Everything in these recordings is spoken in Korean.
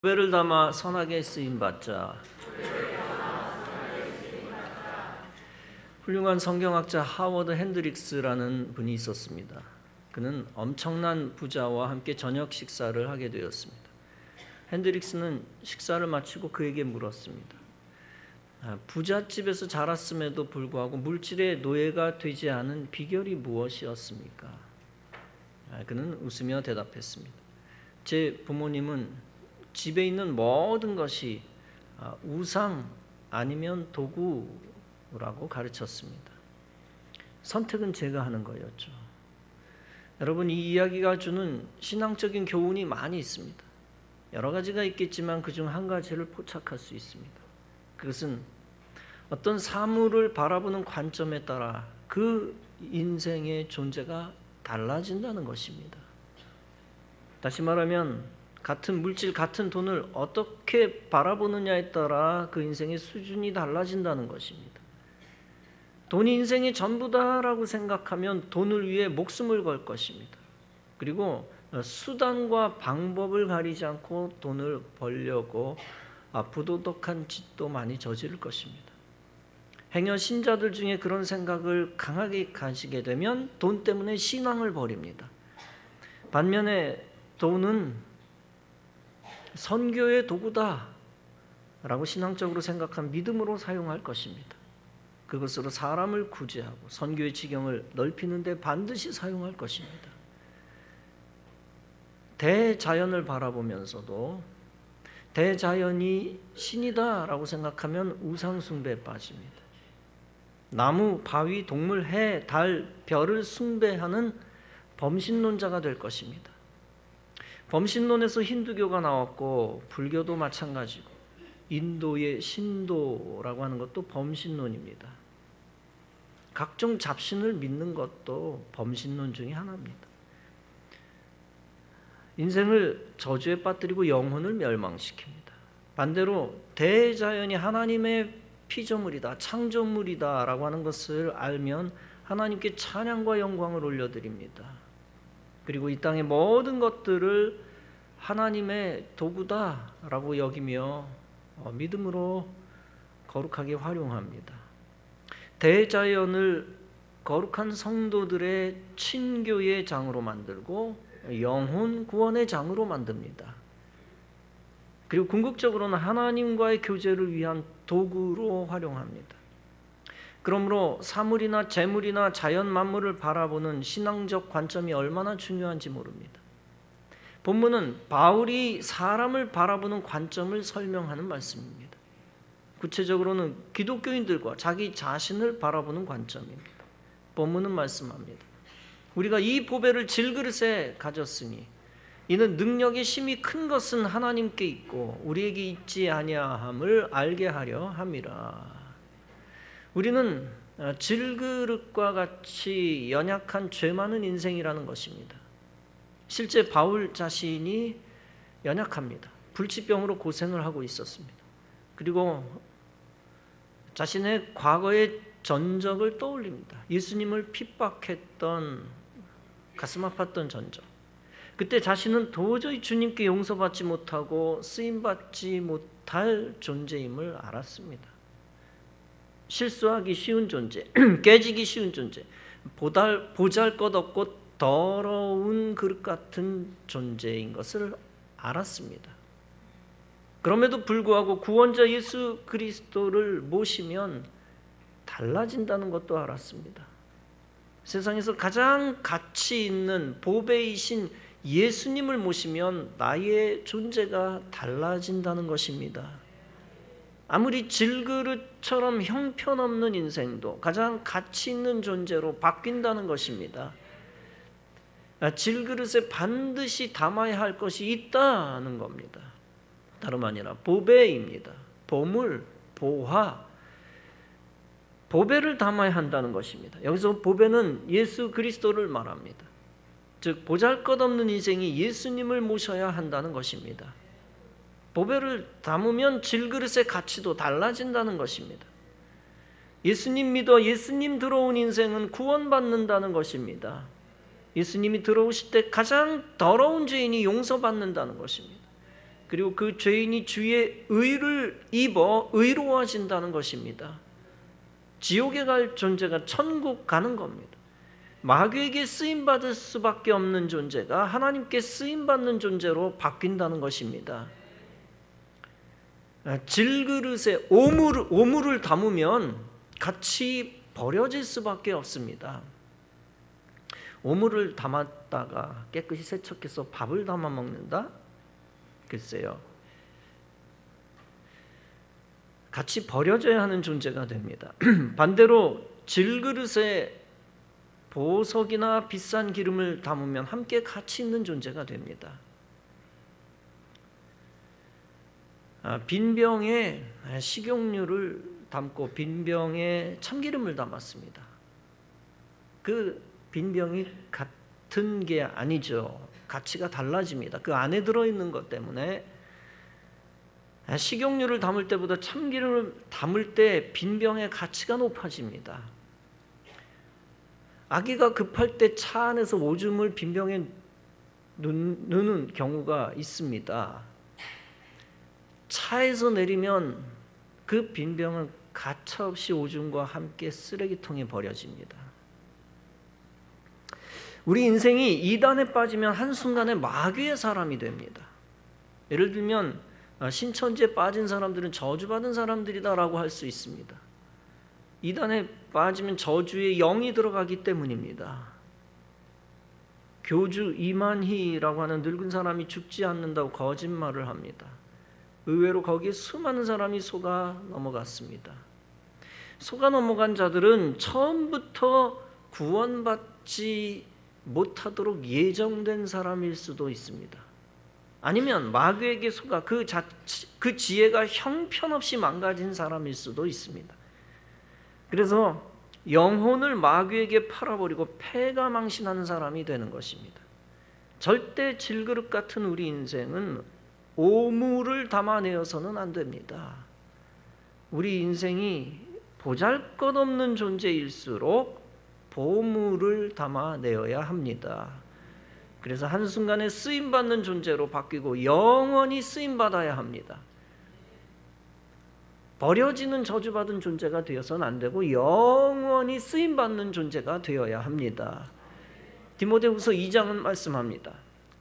보배를 담아 선하게 쓰임받자. 훌륭한 성경학자 하워드 핸드릭스라는 분이 있었습니다. 그는 엄청난 부자와 함께 저녁 식사를 하게 되었습니다. 핸드릭스는 식사를 마치고 그에게 물었습니다. 부잣집에서 자랐음에도 불구하고 물질의 노예가 되지 않은 비결이 무엇이었습니까? 그는 웃으며 대답했습니다. 제 부모님은 집에 있는 모든 것이 우상 아니면 도구라고 가르쳤습니다. 선택은 제가 하는 거였죠. 여러분, 이 이야기가 주는 신앙적인 교훈이 많이 있습니다. 여러 가지가 있겠지만 그중 한 가지를 포착할 수 있습니다. 그것은 어떤 사물을 바라보는 관점에 따라 그 인생의 존재가 달라진다는 것입니다. 다시 말하면 같은 물질, 같은 돈을 어떻게 바라보느냐에 따라 그 인생의 수준이 달라진다는 것입니다. 돈이 인생의 전부다라고 생각하면 돈을 위해 목숨을 걸 것입니다. 그리고 수단과 방법을 가리지 않고 돈을 벌려고 부도덕한 짓도 많이 저지를 것입니다. 행여 신자들 중에 그런 생각을 강하게 가지게 되면 돈 때문에 신앙을 버립니다. 반면에 돈은 선교의 도구다 라고 신앙적으로 생각한 믿음으로 사용할 것입니다. 그것으로 사람을 구제하고 선교의 지경을 넓히는 데 반드시 사용할 것입니다. 대자연을 바라보면서도 대자연이 신이다 라고 생각하면 우상 숭배에 빠집니다. 나무, 바위, 동물, 해, 달, 별을 숭배하는 범신론자가 될 것입니다. 범신론에서 힌두교가 나왔고 불교도 마찬가지고 인도의 신도라고 하는 것도 범신론입니다. 각종 잡신을 믿는 것도 범신론 중에 하나입니다. 인생을 저주에 빠뜨리고 영혼을 멸망시킵니다. 반대로 대자연이 하나님의 피조물이다, 창조물이다 라고 하는 것을 알면 하나님께 찬양과 영광을 올려드립니다. 그리고 이 땅의 모든 것들을 하나님의 도구다라고 여기며 믿음으로 거룩하게 활용합니다. 대자연을 거룩한 성도들의 친교의 장으로 만들고 영혼 구원의 장으로 만듭니다. 그리고 궁극적으로는 하나님과의 교제를 위한 도구로 활용합니다. 그러므로 사물이나 재물이나 자연 만물을 바라보는 신앙적 관점이 얼마나 중요한지 모릅니다. 본문은 바울이 사람을 바라보는 관점을 설명하는 말씀입니다. 구체적으로는 기독교인들과 자기 자신을 바라보는 관점입니다. 본문은 말씀합니다. 우리가 이 보배를 질그릇에 가졌으니 이는 능력의 심히 큰 것은 하나님께 있고 우리에게 있지 아니함을 알게 하려 함이라. 우리는 질그릇과 같이 연약한 죄 많은 인생이라는 것입니다. 실제 바울 자신이 연약합니다. 불치병으로 고생을 하고 있었습니다. 그리고 자신의 과거의 전적을 떠올립니다. 예수님을 핍박했던 가슴 아팠던 전적. 그때 자신은 도저히 주님께 용서받지 못하고 쓰임받지 못할 존재임을 알았습니다. 실수하기 쉬운 존재, 깨지기 쉬운 존재, 보잘것없고 더러운 그릇 같은 존재인 것을 알았습니다. 그럼에도 불구하고 구원자 예수 그리스도를 모시면 달라진다는 것도 알았습니다. 세상에서 가장 가치 있는 보배이신 예수님을 모시면 나의 존재가 달라진다는 것입니다. 아무리 질그릇처럼 형편없는 인생도 가장 가치 있는 존재로 바뀐다는 것입니다. 질그릇에 반드시 담아야 할 것이 있다는 겁니다. 다름 아니라 보배입니다. 보물, 보화, 보배를 담아야 한다는 것입니다. 여기서 보배는 예수 그리스도를 말합니다. 즉 보잘것없는 인생이 예수님을 모셔야 한다는 것입니다. 보배를 담으면 질그릇의 가치도 달라진다는 것입니다. 예수님 믿어 예수님 들어온 인생은 구원받는다는 것입니다. 예수님이 들어오실 때 가장 더러운 죄인이 용서받는다는 것입니다. 그리고 그 죄인이 주의 의를 입어 의로워진다는 것입니다. 지옥에 갈 존재가 천국 가는 겁니다. 마귀에게 쓰임받을 수밖에 없는 존재가 하나님께 쓰임받는 존재로 바뀐다는 것입니다. 질그릇에 오물을 담으면 같이 버려질 수밖에 없습니다. 오물을 담았다가 깨끗이 세척해서 밥을 담아 먹는다? 글쎄요. 같이 버려져야 하는 존재가 됩니다. 반대로 질그릇에 보석이나 비싼 기름을 담으면 함께 같이 있는 존재가 됩니다. 빈 병에 식용유를 담고 빈 병에 참기름을 담았습니다. 그 빈 병이 같은 게 아니죠. 가치가 달라집니다. 그 안에 들어있는 것 때문에 식용유를 담을 때보다 참기름을 담을 때 빈 병의 가치가 높아집니다. 아기가 급할 때 차 안에서 오줌을 빈 병에 넣는 경우가 있습니다. 차에서 내리면 그 빈 병은 가차없이 오줌과 함께 쓰레기통에 버려집니다. 우리 인생이 이단에 빠지면 한순간에 마귀의 사람이 됩니다. 예를 들면 신천지에 빠진 사람들은 저주받은 사람들이다라고 할 수 있습니다. 이단에 빠지면 저주의 영이 들어가기 때문입니다. 교주 이만희라고 하는 늙은 사람이 죽지 않는다고 거짓말을 합니다. 의외로 거기에 수많은 사람이 속아 넘어갔습니다. 속아 넘어간 자들은 처음부터 구원받지 못하도록 예정된 사람일 수도 있습니다. 아니면 마귀에게 속아 그 지혜가 형편없이 망가진 사람일 수도 있습니다. 그래서 영혼을 마귀에게 팔아버리고 패가망신하는 사람이 되는 것입니다. 절대 질그릇 같은 우리 인생은 오물을 담아내어서는 안 됩니다. 우리 인생이 보잘것없는 존재일수록 보물을 담아내어야 합니다. 그래서 한순간에 쓰임받는 존재로 바뀌고 영원히 쓰임받아야 합니다. 버려지는 저주받은 존재가 되어서는 안 되고 영원히 쓰임받는 존재가 되어야 합니다. 디모데후서 2장은 말씀합니다.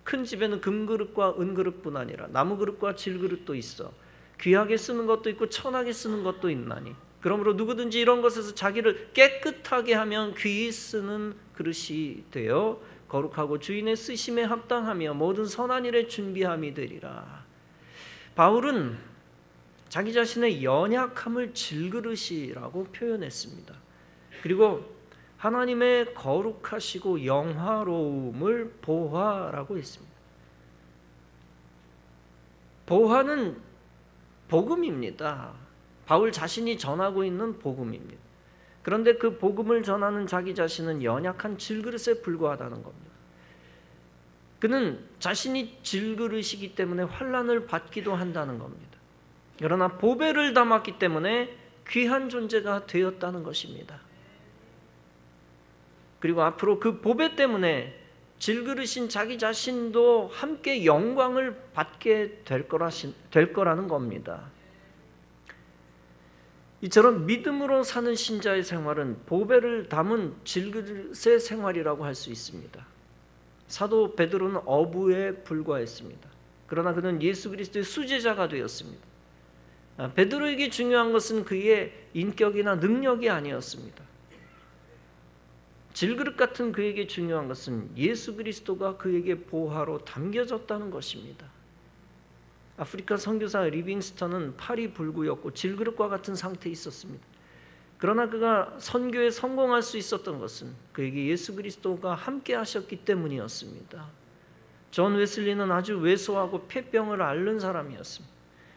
큰 집에는 금그릇과 은그릇뿐 아니라 나무그릇과 질그릇도 있어 귀하게 쓰는 것도 있고 천하게 쓰는 것도 있나니 그러므로 누구든지 이런 것에서 자기를 깨끗하게 하면 귀히 쓰는 그릇이 되어 거룩하고 주인의 쓰심에 합당하며 모든 선한 일에 준비함이 되리라. 바울은 자기 자신의 연약함을 질그릇이라고 표현했습니다. 그리고 하나님의 거룩하시고 영화로움을 보화라고 했습니다. 보화는 복음입니다. 바울 자신이 전하고 있는 복음입니다. 그런데 그 복음을 전하는 자기 자신은 연약한 질그릇에 불과하다는 겁니다. 그는 자신이 질그릇이기 때문에 환난을 받기도 한다는 겁니다. 그러나 보배를 담았기 때문에 귀한 존재가 되었다는 것입니다. 그리고 앞으로 그 보배 때문에 질그릇인 자기 자신도 함께 영광을 받게 될 거라는 겁니다. 이처럼 믿음으로 사는 신자의 생활은 보배를 담은 질그릇의 생활이라고 할 수 있습니다. 사도 베드로는 어부에 불과했습니다. 그러나 그는 예수 그리스도의 수제자가 되었습니다. 베드로에게 중요한 것은 그의 인격이나 능력이 아니었습니다. 질그릇 같은 그에게 중요한 것은 예수 그리스도가 그에게 보화로 담겨졌다는 것입니다. 아프리카 선교사 리빙스턴은 팔이 불구였고 질그릇과 같은 상태에 있었습니다. 그러나 그가 선교에 성공할 수 있었던 것은 그에게 예수 그리스도가 함께 하셨기 때문이었습니다. 존 웨슬리는 아주 왜소하고 폐병을 앓는 사람이었습니다.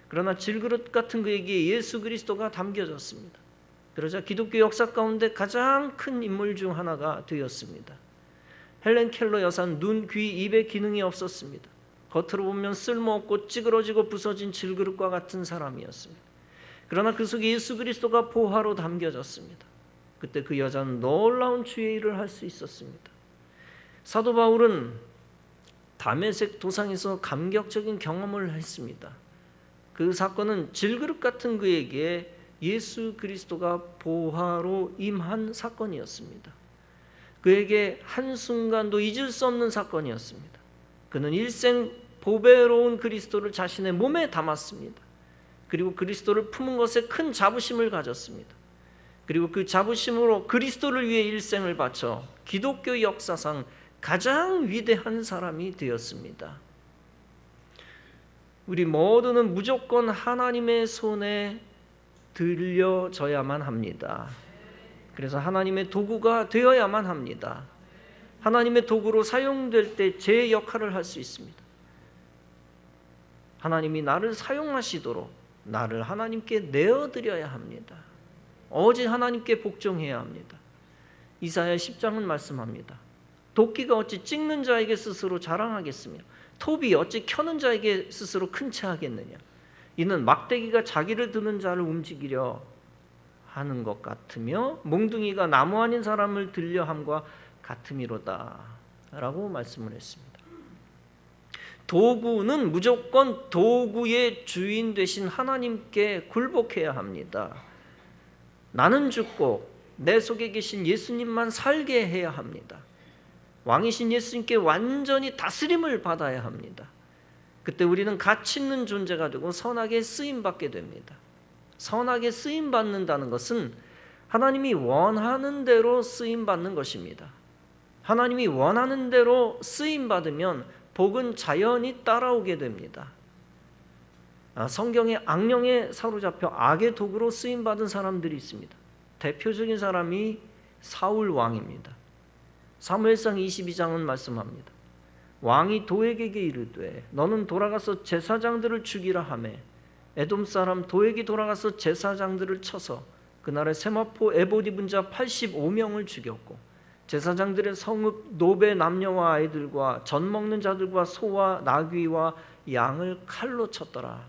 그러나 질그릇 같은 그에게 예수 그리스도가 담겨졌습니다. 그러자 기독교 역사 가운데 가장 큰 인물 중 하나가 되었습니다. 헬렌 켈러 여사는 눈, 귀, 입의 기능이 없었습니다. 겉으로 보면 쓸모없고 찌그러지고 부서진 질그릇과 같은 사람이었습니다. 그러나 그 속에 예수 그리스도가 보화로 담겨졌습니다. 그때 그 여자는 놀라운 주의 일을 할 수 있었습니다. 사도 바울은 다메섹 도상에서 감격적인 경험을 했습니다. 그 사건은 질그릇 같은 그에게 예수 그리스도가 보화로 임한 사건이었습니다. 그에게 한순간도 잊을 수 없는 사건이었습니다. 그는 일생 보배로운 그리스도를 자신의 몸에 담았습니다. 그리고 그리스도를 품은 것에 큰 자부심을 가졌습니다. 그리고 그 자부심으로 그리스도를 위해 일생을 바쳐 기독교 역사상 가장 위대한 사람이 되었습니다. 우리 모두는 무조건 하나님의 손에 들려져야만 합니다. 그래서 하나님의 도구가 되어야만 합니다. 하나님의 도구로 사용될 때 제 역할을 할 수 있습니다. 하나님이 나를 사용하시도록 나를 하나님께 내어드려야 합니다. 오직 하나님께 복종해야 합니다. 이사야 10장은 말씀합니다. 도끼가 어찌 찍는 자에게 스스로 자랑하겠으며 톱이 어찌 켜는 자에게 스스로 큰 체 하겠느냐. 이는 막대기가 자기를 드는 자를 움직이려 하는 것 같으며 몽둥이가 나무 아닌 사람을 들려 함과 같음이로다 라고 말씀을 했습니다. 도구는 무조건 도구의 주인 되신 하나님께 굴복해야 합니다. 나는 죽고 내 속에 계신 예수님만 살게 해야 합니다. 왕이신 예수님께 완전히 다스림을 받아야 합니다. 그때 우리는 가치 있는 존재가 되고 선하게 쓰임받게 됩니다. 선하게 쓰임받는다는 것은 하나님이 원하는 대로 쓰임받는 것입니다. 하나님이 원하는 대로 쓰임받으면 복은 자연히 따라오게 됩니다. 성경에 악령에 사로잡혀 악의 도구로 쓰임받은 사람들이 있습니다. 대표적인 사람이 사울 왕입니다. 사무엘상 22장은 말씀합니다. 왕이 도액에게 이르되 너는 돌아가서 제사장들을 죽이라 하매 에돔 사람 도액이 돌아가서 제사장들을 쳐서 그날에 세마포 에봇 입은 자 85명을 죽였고 제사장들의 성읍 노베 남녀와 아이들과 전 먹는 자들과 소와 나귀와 양을 칼로 쳤더라.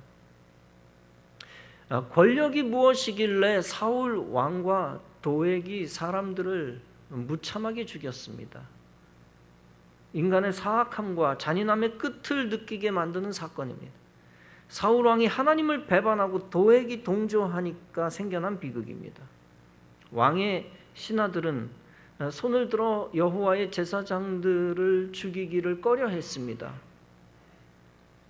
권력이 무엇이길래 사울 왕과 도액이 사람들을 무참하게 죽였습니다. 인간의 사악함과 잔인함의 끝을 느끼게 만드는 사건입니다. 사울 왕이 하나님을 배반하고 도액이 동조하니까 생겨난 비극입니다. 왕의 신하들은 손을 들어 여호와의 제사장들을 죽이기를 꺼려했습니다.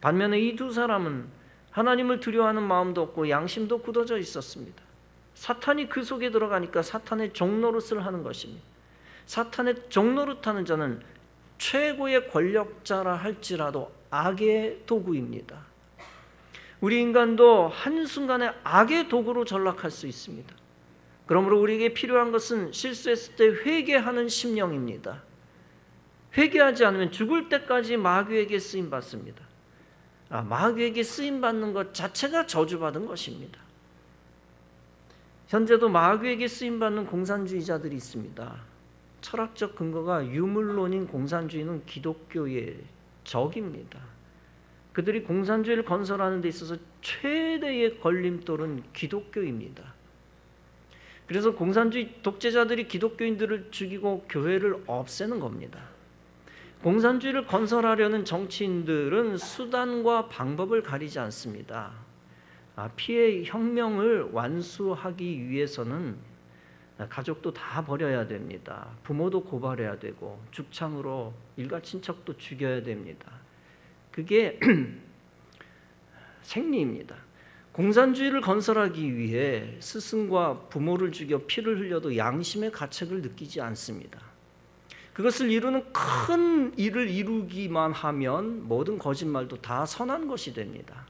반면에 이 두 사람은 하나님을 두려워하는 마음도 없고 양심도 굳어져 있었습니다. 사탄이 그 속에 들어가니까 사탄의 종노릇을 하는 것입니다. 사탄의 종노릇하는 자는 최고의 권력자라 할지라도 악의 도구입니다. 우리 인간도 한순간에 악의 도구로 전락할 수 있습니다. 그러므로 우리에게 필요한 것은 실수했을 때 회개하는 심령입니다. 회개하지 않으면 죽을 때까지 마귀에게 쓰임받습니다. 마귀에게 쓰임받는 것 자체가 저주받은 것입니다. 현재도 마귀에게 쓰임받는 공산주의자들이 있습니다. 철학적 근거가 유물론인 공산주의는 기독교의 적입니다. 그들이 공산주의를 건설하는 데 있어서 최대의 걸림돌은 기독교입니다. 그래서 공산주의 독재자들이 기독교인들을 죽이고 교회를 없애는 겁니다. 공산주의를 건설하려는 정치인들은 수단과 방법을 가리지 않습니다. 피해 혁명을 완수하기 위해서는 가족도 다 버려야 됩니다. 부모도 고발해야 되고 죽창으로 일가 친척도 죽여야 됩니다. 그게 생리입니다. 공산주의를 건설하기 위해 스승과 부모를 죽여 피를 흘려도 양심의 가책을 느끼지 않습니다. 그것을 이루는 큰 일을 이루기만 하면 모든 거짓말도 다 선한 것이 됩니다.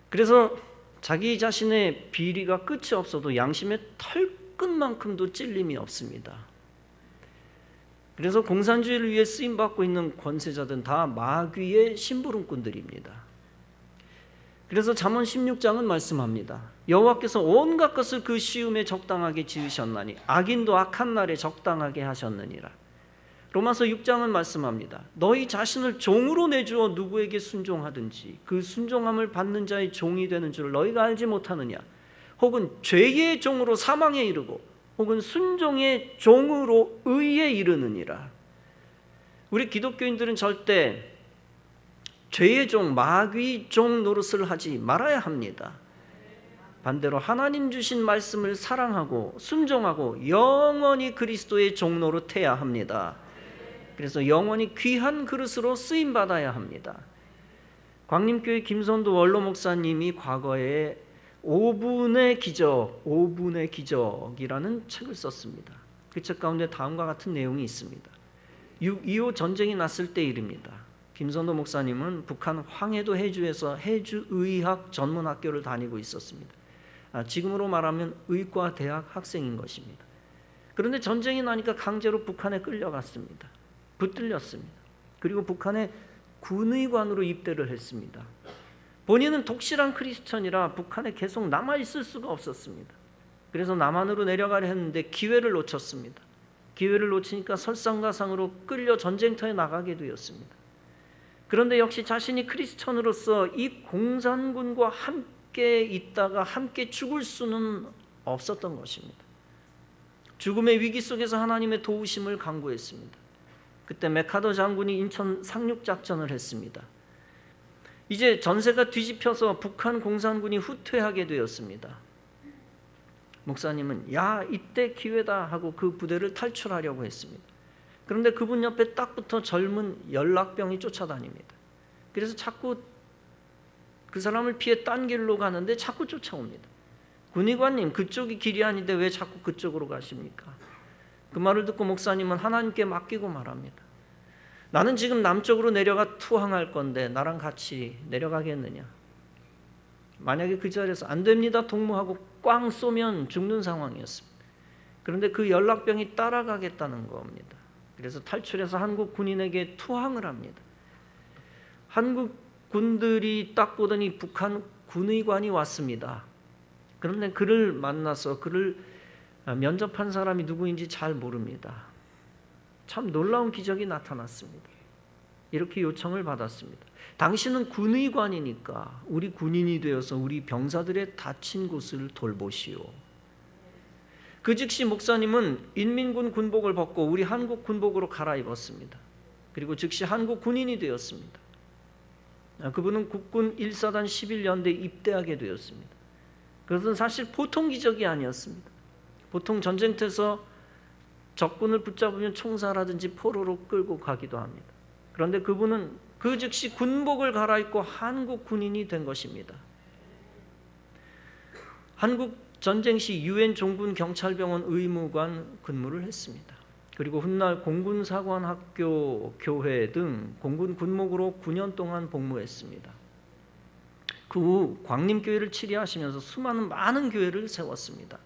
그래서 자기 자신의 비리가 끝이 없어도 양심의 털끝만큼도 찔림이 없습니다. 그래서 공산주의를 위해 쓰임받고 있는 권세자들은 다 마귀의 심부름꾼들입니다. 그래서 잠언 16장은 말씀합니다. 여호와께서 온갖 것을 그 시음에 적당하게 지으셨나니 악인도 악한 날에 적당하게 하셨느니라. 로마서 6장은 말씀합니다. 너희 자신을 종으로 내주어 누구에게 순종하든지 그 순종함을 받는 자의 종이 되는 줄 너희가 알지 못하느냐. 혹은 죄의 종으로 사망에 이르고 혹은 순종의 종으로 의에 이르느니라. 우리 기독교인들은 절대 죄의 종, 마귀 종 노릇을 하지 말아야 합니다. 반대로 하나님 주신 말씀을 사랑하고 순종하고 영원히 그리스도의 종 노릇해야 합니다. 그래서 영원히 귀한 그릇으로 쓰임 받아야 합니다. 광림교회 김선도 원로 목사님이 과거에 5분의 기적이라는 책을 썼습니다. 그 책 가운데 다음과 같은 내용이 있습니다. 6.25 전쟁이 났을 때 일입니다. 김선도 목사님은 북한 황해도 해주에서 해주의학 전문학교를 다니고 있었습니다. 지금으로 말하면 의과대학 학생인 것입니다. 그런데 전쟁이 나니까 강제로 북한에 끌려갔습니다. 붙들렸습니다. 그리고 북한의 군의관으로 입대를 했습니다. 본인은 독실한 크리스천이라 북한에 계속 남아있을 수가 없었습니다. 그래서 남한으로 내려가려 했는데 기회를 놓쳤습니다. 기회를 놓치니까 설상가상으로 끌려 전쟁터에 나가게 되었습니다. 그런데 역시 자신이 크리스천으로서 이 공산군과 함께 있다가 함께 죽을 수는 없었던 것입니다. 죽음의 위기 속에서 하나님의 도우심을 간구했습니다. 그때 맥하더 장군이 인천 상륙작전을 했습니다. 이제 전세가 뒤집혀서 북한 공산군이 후퇴하게 되었습니다. 목사님은 이때 기회다 하고 그 부대를 탈출하려고 했습니다. 그런데 그분 옆에 딱 붙어 젊은 연락병이 쫓아다닙니다. 그래서 자꾸 그 사람을 피해 딴 길로 가는데 자꾸 쫓아옵니다. 군의관님, 그쪽이 길이 아닌데 왜 자꾸 그쪽으로 가십니까? 그 말을 듣고 목사님은 하나님께 맡기고 말합니다. 나는 지금 남쪽으로 내려가 투항할 건데 나랑 같이 내려가겠느냐? 만약에 그 자리에서 안 됩니다 동무하고 꽝 쏘면 죽는 상황이었습니다. 그런데 그 연락병이 따라가겠다는 겁니다. 그래서 탈출해서 한국 군인에게 투항을 합니다. 한국 군들이 딱 보더니 북한 군의관이 왔습니다. 그런데 그를 만나서 그를 면접한 사람이 누구인지 잘 모릅니다. 참 놀라운 기적이 나타났습니다. 이렇게 요청을 받았습니다. 당신은 군의관이니까 우리 군인이 되어서 우리 병사들의 다친 곳을 돌보시오. 그 즉시 목사님은 인민군 군복을 벗고 우리 한국 군복으로 갈아입었습니다. 그리고 즉시 한국 군인이 되었습니다. 그분은 국군 1사단 11연대에 입대하게 되었습니다. 그것은 사실 보통 기적이 아니었습니다. 보통 전쟁터에서 적군을 붙잡으면 총살하든지 포로로 끌고 가기도 합니다. 그런데 그분은 그 즉시 군복을 갈아입고 한국 군인이 된 것입니다. 한국 전쟁 시 유엔 종군 경찰병원 의무관 근무를 했습니다. 그리고 훗날 공군사관학교 교회 등 공군 군목으로 9년 동안 복무했습니다. 그 후 광림교회를 치리하시면서 많은 교회를 세웠습니다.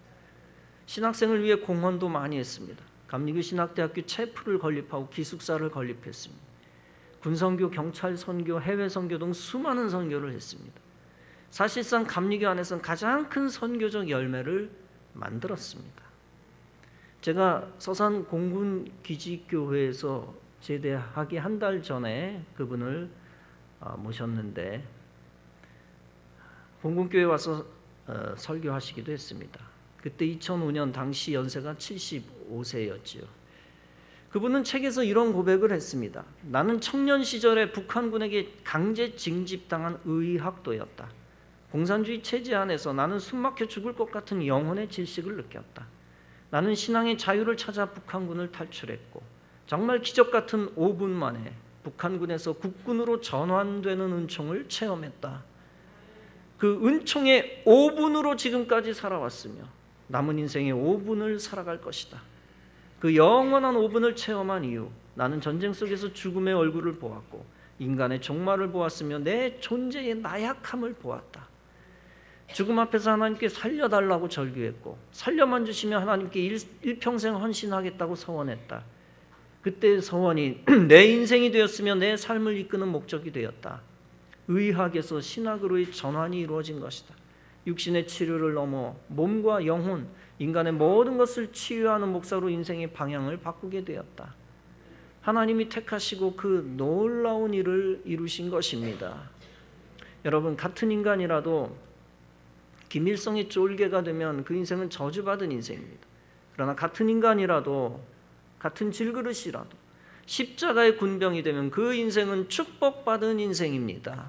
신학생을 위해 공헌도 많이 했습니다. 감리교 신학대학교 체프를 건립하고 기숙사를 건립했습니다. 군선교, 경찰 선교, 해외 선교 등 수많은 선교를 했습니다. 사실상 감리교 안에서는 가장 큰 선교적 열매를 만들었습니다. 제가 서산 공군기지교회에서 제대하기 한 달 전에 그분을 모셨는데 공군교회 와서 설교하시기도 했습니다. 그때 2005년 당시 연세가 75세였지요. 그분은 책에서 이런 고백을 했습니다. 나는 청년 시절에 북한군에게 강제 징집당한 의학도였다. 공산주의 체제 안에서 나는 숨막혀 죽을 것 같은 영혼의 질식을 느꼈다. 나는 신앙의 자유를 찾아 북한군을 탈출했고 정말 기적 같은 5분 만에 북한군에서 국군으로 전환되는 은총을 체험했다. 그 은총의 5분으로 지금까지 살아왔으며 남은 인생의 5분을 살아갈 것이다. 그 영원한 5분을 체험한 이후 나는 전쟁 속에서 죽음의 얼굴을 보았고 인간의 종말을 보았으며 내 존재의 나약함을 보았다. 죽음 앞에서 하나님께 살려달라고 절규했고 살려만 주시면 하나님께 일평생 헌신하겠다고 서원했다. 그때 서원이 내 인생이 되었으며 내 삶을 이끄는 목적이 되었다. 의학에서 신학으로의 전환이 이루어진 것이다. 육신의 치료를 넘어 몸과 영혼, 인간의 모든 것을 치유하는 목사로 인생의 방향을 바꾸게 되었다. 하나님이 택하시고 그 놀라운 일을 이루신 것입니다. 여러분, 같은 인간이라도 김일성의 쫄개가 되면 그 인생은 저주받은 인생입니다. 그러나 같은 인간이라도, 같은 질그릇이라도 십자가의 군병이 되면 그 인생은 축복받은 인생입니다.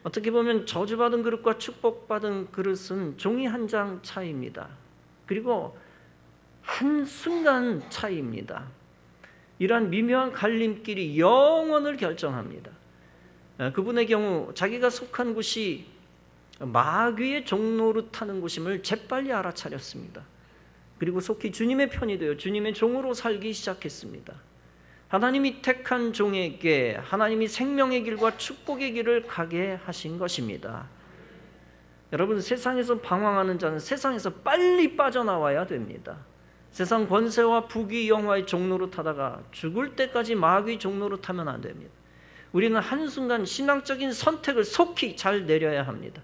어떻게 보면 저주받은 그릇과 축복받은 그릇은 종이 한 장 차이입니다. 그리고 한순간 차이입니다. 이러한 미묘한 갈림길이 영원을 결정합니다. 그분의 경우 자기가 속한 곳이 마귀의 종로로 타는 곳임을 재빨리 알아차렸습니다. 그리고 속히 주님의 편이 되어 주님의 종으로 살기 시작했습니다. 하나님이 택한 종에게 하나님이 생명의 길과 축복의 길을 가게 하신 것입니다. 여러분, 세상에서 방황하는 자는 세상에서 빨리 빠져나와야 됩니다. 세상 권세와 부귀 영화의 종로로 타다가 죽을 때까지 마귀 종로로 타면 안 됩니다. 우리는 한순간 신앙적인 선택을 속히 잘 내려야 합니다.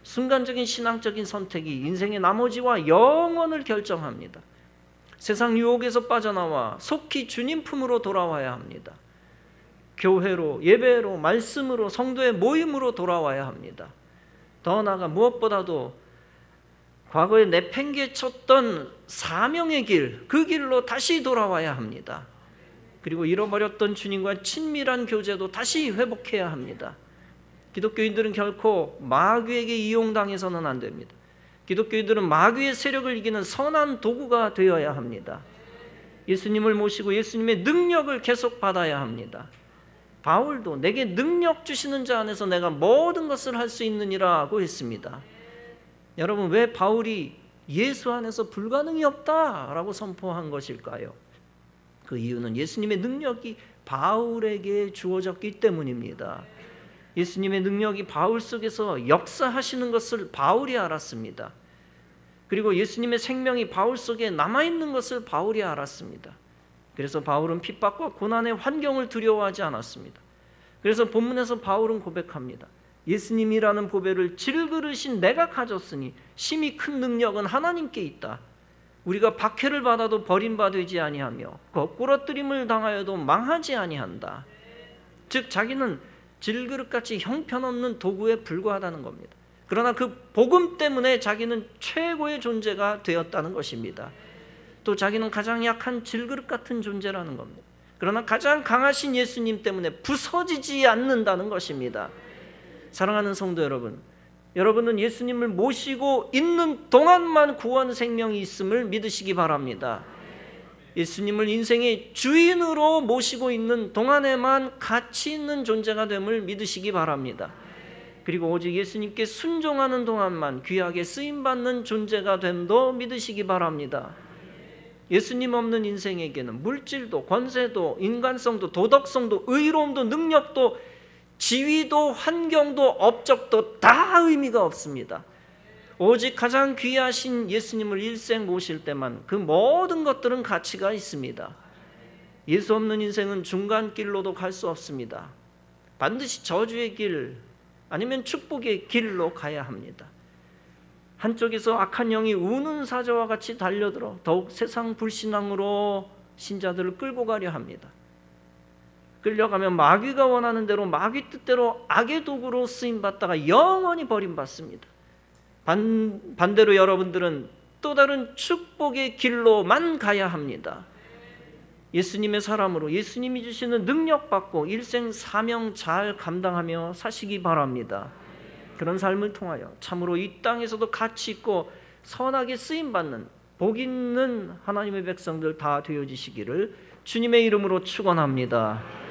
순간적인 신앙적인 선택이 인생의 나머지와 영원을 결정합니다. 세상 유혹에서 빠져나와 속히 주님 품으로 돌아와야 합니다. 교회로, 예배로, 말씀으로, 성도의 모임으로 돌아와야 합니다. 더 나아가 무엇보다도 과거에 내팽개쳤던 사명의 길, 그 길로 다시 돌아와야 합니다. 그리고 잃어버렸던 주님과 친밀한 교제도 다시 회복해야 합니다. 기독교인들은 결코 마귀에게 이용당해서는 안 됩니다. 기독교인들은 마귀의 세력을 이기는 선한 도구가 되어야 합니다. 예수님을 모시고 예수님의 능력을 계속 받아야 합니다. 바울도 내게 능력 주시는 자 안에서 내가 모든 것을 할 수 있느니라고 했습니다. 여러분, 왜 바울이 예수 안에서 불가능이 없다라고 선포한 것일까요? 그 이유는 예수님의 능력이 바울에게 주어졌기 때문입니다. 예수님의 능력이 바울 속에서 역사하시는 것을 바울이 알았습니다. 그리고 예수님의 생명이 바울 속에 남아있는 것을 바울이 알았습니다. 그래서 바울은 핍박과 고난의 환경을 두려워하지 않았습니다. 그래서 본문에서 바울은 고백합니다. 예수님이라는 보배를 질그릇인 내가 가졌으니 심히 큰 능력은 하나님께 있다. 우리가 박해를 받아도 버림받지 아니하며 거꾸러뜨림을 당하여도 망하지 아니한다. 즉 자기는 질그릇같이 형편없는 도구에 불과하다는 겁니다. 그러나 그 복음 때문에 자기는 최고의 존재가 되었다는 것입니다. 또 자기는 가장 약한 질그릇 같은 존재라는 겁니다. 그러나 가장 강하신 예수님 때문에 부서지지 않는다는 것입니다. 사랑하는 성도 여러분, 여러분은 예수님을 모시고 있는 동안만 구원 생명이 있음을 믿으시기 바랍니다. 예수님을 인생의 주인으로 모시고 있는 동안에만 가치 있는 존재가 됨을 믿으시기 바랍니다. 그리고 오직 예수님께 순종하는 동안만 귀하게 쓰임받는 존재가 됨도 믿으시기 바랍니다. 예수님 없는 인생에게는 물질도 권세도 인간성도 도덕성도 의로움도 능력도 지위도 환경도 업적도 다 의미가 없습니다. 오직 가장 귀하신 예수님을 일생 모실 때만 그 모든 것들은 가치가 있습니다. 예수 없는 인생은 중간길로도 갈 수 없습니다. 반드시 저주의 길 아니면 축복의 길로 가야 합니다. 한쪽에서 악한 영이 우는 사자와 같이 달려들어 더욱 세상 불신앙으로 신자들을 끌고 가려 합니다. 끌려가면 마귀가 원하는 대로 마귀 뜻대로 악의 도구로 쓰임받다가 영원히 버림받습니다. 반대로 여러분들은 또 다른 축복의 길로만 가야 합니다. 예수님의 사람으로 예수님이 주시는 능력 받고 일생 사명 잘 감당하며 사시기 바랍니다. 그런 삶을 통하여 참으로 이 땅에서도 가치 있고 선하게 쓰임받는 복 있는 하나님의 백성들 다 되어지시기를 주님의 이름으로 축원합니다.